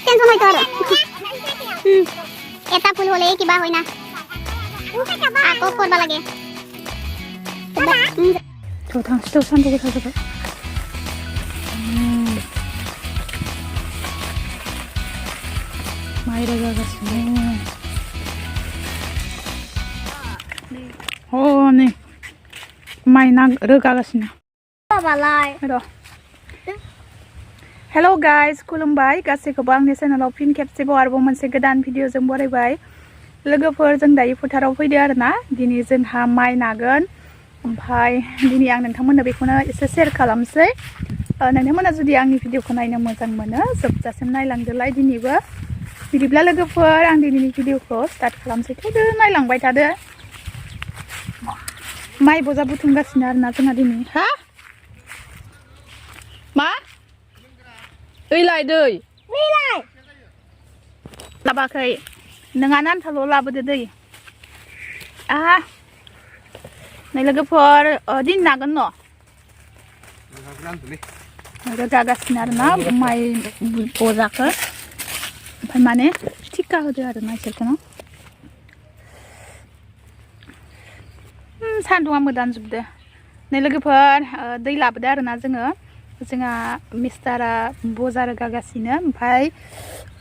Tension होय तर এটা ফুল হলে কিবা হয় না আকৌ করবা লাগে 저 당시 또 산보고 사서 마이를 가갔으네. 네. 마이 나를 가갔으네. बालाय हेलो गाइस खुलुमबाय गासैखौबो आंनि चेनेलाव फिन खेबसेबाव आरोबाव मोनसे गोदान भिडिअजों बरायबाय लोगोफोर जों दायो फोथाराव फैदो आरोना दिनै जोंहा माइ नागोन ओमफ्राय दिनै आं नोंथांमोननो बेखौनो एसे शेयार खालामसै नोंथांमोना जुदि आंनि भिडिअखौ नायनो मोजां मोनो जोबजासिम नायलांदोलाय दिनैबो बिदिब्ला लोगोफोर आं दिनैनि भिडिअखौ स्टार्ट खालामसै थौदो नायलांबाय थादो माइ बजा बुथुमगासिनो आरोना जोंहा दिनै हा मा दैलाय दै लाबाखै नोंहानो आन्थाल' लाबोदो दै नै लोगोफोर दिन नागोन न' रोगागासिनो आरोना माइ बजाखौ ओमफ्राय माने थिखा होदो आरोना इसोरखौनो सान्दुंआ मोदानजोबदो नै लोगोफोर दै लाबोदो आरोना जोंहा मिस्टारा बजा रोगागासिनो ओमफ्राय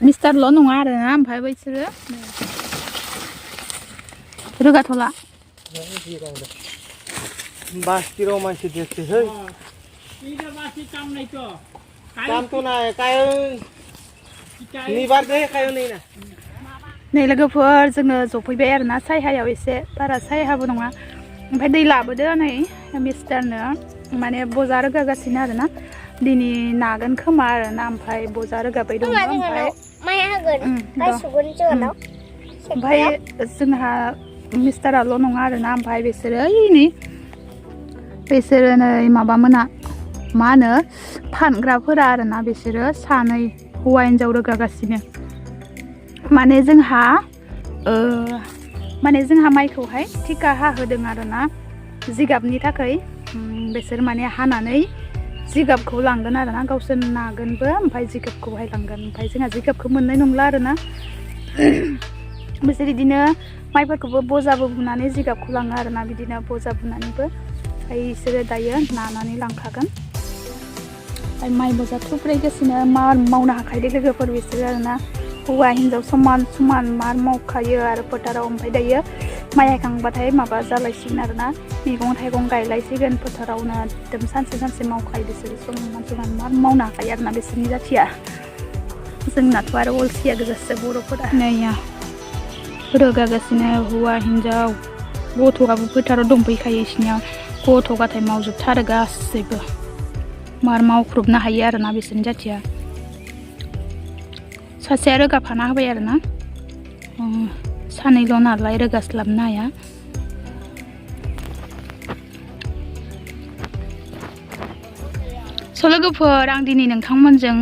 मिस्टारल' नङा आरोना ओमफ्राय बैसोरो रोगाथ'ला बास्किराव मानसि देरसै है काम तो ना कायो निबार दे कायो नै ना नै लोगोफोर जोङो जफैबाय आरोना सायहायाव एसे बारा सायहाबो नङा ओमफ्राय दै लाबोदो नै मिस्टारनो माने बजा रोगागासिनो आरोना दिनै नागोन खोमा आरोना ओमफ्राय बजा रोगाबाय दङ ओमफ्राय ओमफ्राय जोंहा मिस्टाराल' नङा आरोना ओमफ्राय बिसोरो नै माबामोना मा होनो फानग्राफोरा आरोना बिसोरो सानै हौवा हिनजाव रोगागासिनो माने जोंहा माइखौहाय थिखा हाहोदों आरोना जिगाबनि थाखाय बिसोर माने हानानै जिगाबखौ लांगोन आरोना गावसोर नागोनबो ओमफ्राय जिगाबखौहाय लांगोन ओमफ्राय जोंहा जिगाबखौ मोननाय नंला आरोना बिसोर बिदिनो माइफोरखौबो बजाबो बुनानै जिगाबखौ लाङो आरोना बिदिनो बजा बुनानैबो ओमफ्राय बिसोरो दायो नानानै लांखागोन ओमफ्राय माइ बजा थुब्रायगासिनो मावनो हाखायो लोगोफोर बिसोरो आरोना हौवा हिनजाव समान समान मार मावखायो आरो फोथाराव ओमफ्राय दायो माइ हाखांबाथाय माबा जालायसिगोन आरोना मैगं थाइगं गायलायसिगोन फोथारावनो एकदम सानसे मावखायो बिसोरो समान समान मार मावनो हाखायो आरोना बिसोरनि जाथिया जोंनाथ' आरो अलसिया गोजासो बर'फोरा नैया रोगागासिनो हौवा हिनजाव गथ'आबो फोथाराव दंफैखायो बिसोरनियाव गथ' गथाय मावजोबथारो गासैबो मार मावख्रुबनो हायो आरोना बिसोरनि जाथिया सासेया रोगाफाना होबाय आरोना सानैल' नालाय रोगास्लाबनो हाया स' लोगोफोर आं दिनै नोंथांमोनजों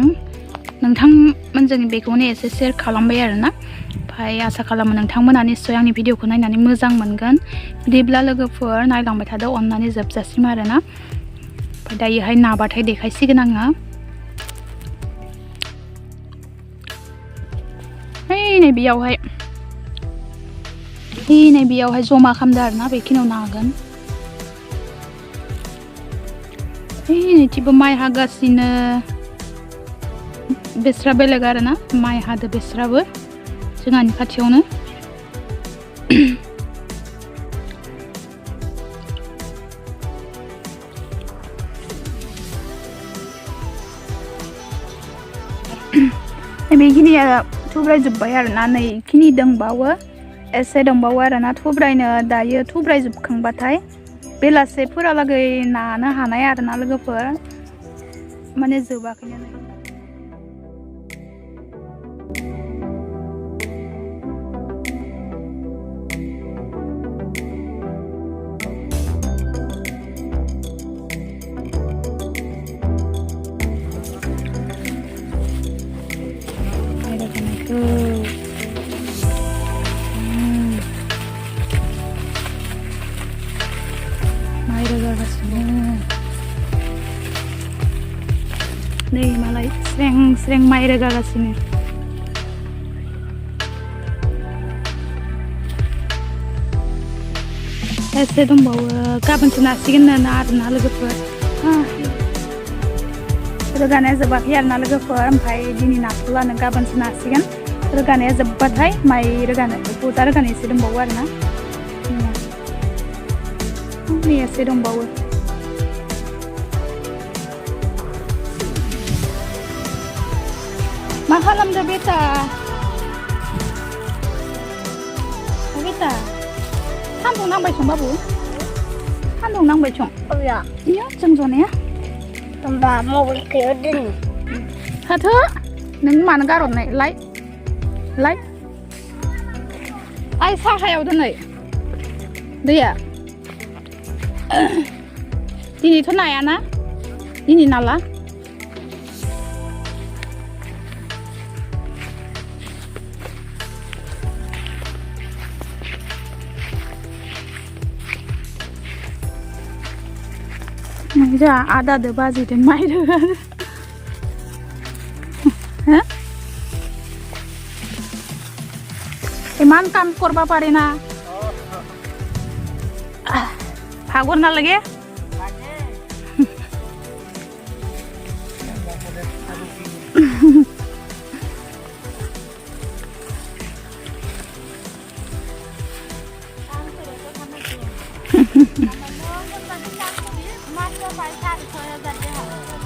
बेखौनो एसे शेयार खालामबाय आरोना ओमफ्राय आसा खालामो नोंथांमोना निस्सय आंनि भिडिअखौ नायनानै मोजां मोनगोन बिदिब्ला लोगोफोर नायलांबाय थादो अननानै जोबजासिम आरोना ओमफ्राय दायोहाय नाबाथाय देखायसिगोन आङो नै बेयावहाय जमा खालामदो आरोना बेखिनियाव नागोन नैथिबो माइ हागासिनो बेस्रा बेलेग आरोना माइ हादो बेस्राबो जोंहानि खाथियावनो बेखिनिया थुब्रायजोब्बाय आरोना नै इखिनि दंबावो एसे दंबावो आरोना थुब्रायनो दायो थुब्रायजोबखांबाथाय बेलासेफोरालागै नानो हानाय आरोना लोगोफोर माने जोबाखैनो माइ रोगागासिनो नै मालाय स्रें स्रें माइ रोगागासिनो एसे दंबावो गाबोनसो नासिगोन ना आरोना लोगोफोर रोगानाया जोबाखै आरोना लोगोफोर ओमफ्राय दिनै नाथ'लानो गाबोनसो नासिगोन रोगानाया जोब्बाथाय माइ रोगानो बजा रोगानो एसे दंबावो आरोना नै एसे दंबावो मा खालामदो बेटा बेटा सान्दुं नांबाय सं बाबु सान्दुं नांबाय सं Iya. iya जों जनाया Mbak mau berkedin. हाथो नों मानो गारहरनाय लाय लाय आइ साहायाव दोनै दैया दिनैथ' नायाना दिनै नाला जा आदा दो बाजि दो माइ रोगा इमान काम करबा पारे ना भागर ना लगे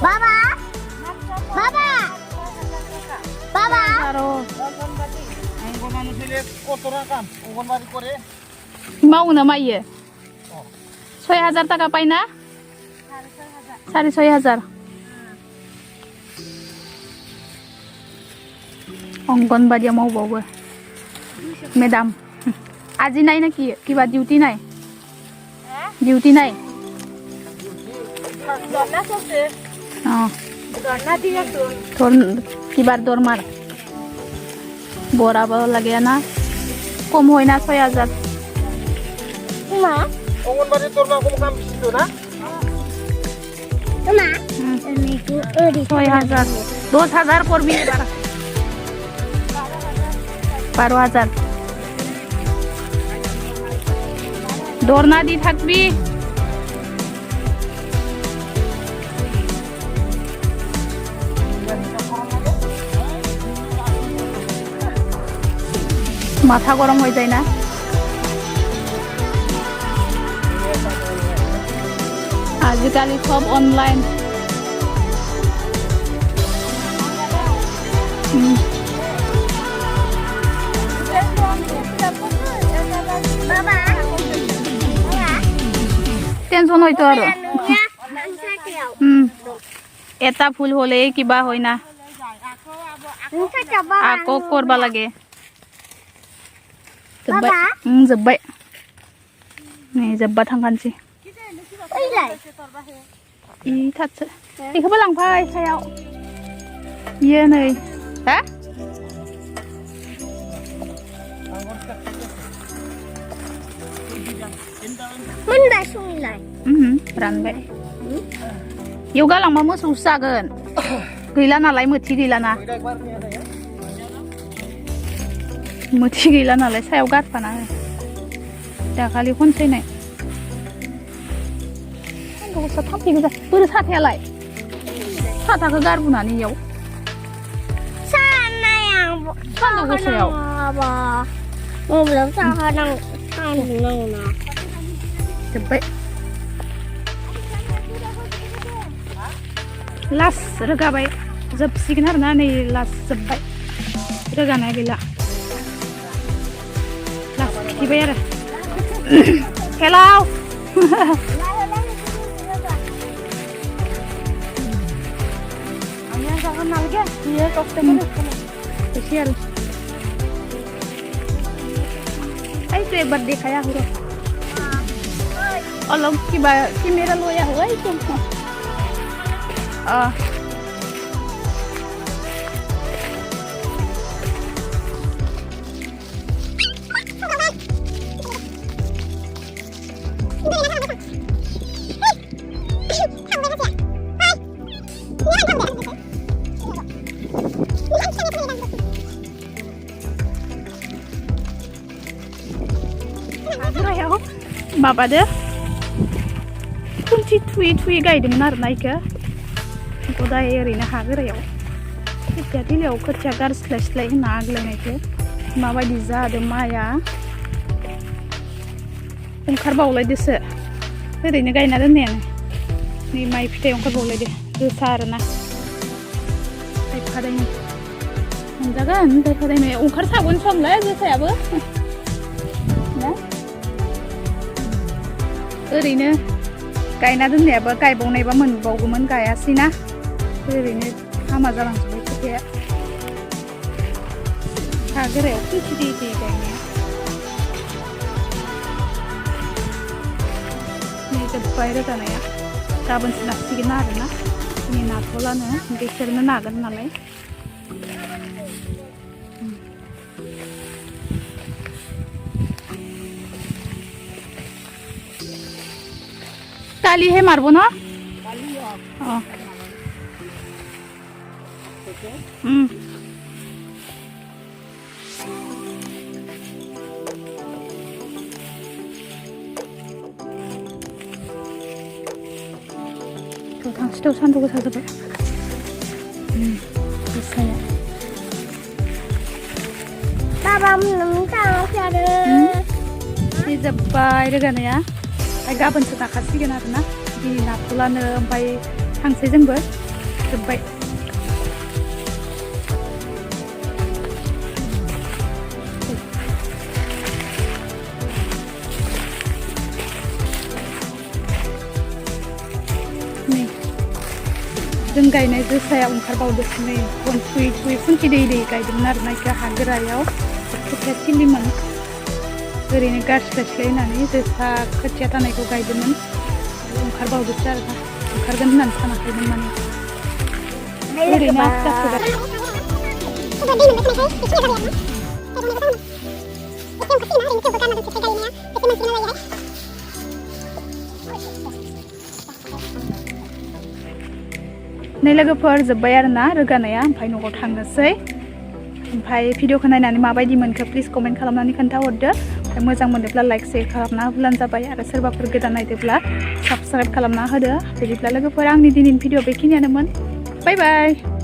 Baba. Baba. Baba. मावो ना माइयो 6000 टाका पाइना 6,500 अंगनबादियाव मावबावो मेडाम আজি নাই নাকি কিবা ডিউটি নাই ডিউটি নাই Dona sose. Dona dia tuh. তোর কিবার দরমার বরাবর লাগে না কম হয় না 6000 Ma. অঙ্গনবাড়ি তোর মা কোন কাম শিখতো না Ma. Ini tuh di 6000 2000 করবি এবার 12000 দরনা দি থাকবি মাথা গরম হয়ে যায় না আজকাল সব অনলাইন Baba. টেনশন হইতো আর এটা ফুল হলে কিবা হয় না আকৌ করবা লাগে जोब्बाय जोब्बाय नै जोब्बा थांखानोसै इ थाथसो बेखौबो लांफाय सायाव बियो नै हा Moनबाय संलाय रानबाय इयाव गालांबा मोसौसो जागोन गैला नालाय मोथि गैलाना मोथि गैला नालाय सायाव गारफाना हो दाखालि खनसैनाय सान्दुंसो थाम्फै गोजा बोरो साथायालाय साथाखौ गारबोनानै इयाव सान्दुं गोसायाव जोब्बाय लास रोगाबाय जोबसिगोन आरोना नै लास जोब्बाय रोगानाया गैला लास खिथिबाय आरो हेलौ एसे आरो आइसो एबार देखाया हो अलग किबा केमेरा लया हो आइसो माबादो खुन्थि थुयै गायदोंमोन आरोना इखो गदाय ओरैनो हा गोरायाव खोथिया थिलियाव खोथिया गारस्लाय होना आग्लायनायखो माबायदि जादों माइआ ओंखारबावलायदोसो ओरैनो गायना दोननायानो नै माइ फिथाइ ओंखारबावलायदो जोसा आरोना थाइफादैनि मोनजागोन थाइफादैनि ओंखारसागोन समलाय जोसायाबो ना ओरैनो गायना दोननायाबो गायबावनायबा मोनबावगौमोन गायासैना ओरैनो हामा जालांजोब्बाय खोथियाया हा गोरायाव खुन्थि दै गायनाया नै जोब्बाय रोगानाया गाबोनसो नासिगोन आरोना दिनै नाथ'लानो बिसोरनो नागोन नालाय काली है मारबो ना थांसिथाव सान्दुं गोसा जाबाय गोसाया बाबा मोनलांखादो जि जोब्बाय रोगानाया ओमफ्राय गाबोनसो नाखासिगोन आरोना दिनै नाथ'लानो ओमफ्राय थांसै जोंबो जोब्बाय नै जों गायनाय जोसाया ओंखारबावदोसो नै गन थुयै खुन्थि दै गायदोंमोन आरोना इखो हा गोरायाव खोथिया थिलिमोन ओरैनो गारस्लाय होनानै जोसा खोथिया थानायखौ गायदोंमोन ओंखारबावदोसो आरोना ओंखारगोन होननानै सानाखैमोन माने ओरैनो जाथ'बाय नै लोगोफोर जोब्बाय आरोना रोगानाया ओमफ्राय न'आव थांनोसै ओमफ्राय भिडिअखौ नायनानै माबायदि मोनखो प्लिज कमेन्ट खालामनानै खोन्थाहरदो ओमफ्राय मोजां मोनोब्ला लाइक शेयार खालामना होब्लानो जाबाय आरो सोरबाफोर गोदान नायदोब्ला साबस्क्राइब खालामना होदो बिदिब्ला लोगोफोर आंनि दिनैनि भिडिअ बेखिनियानोमोन बाय बाय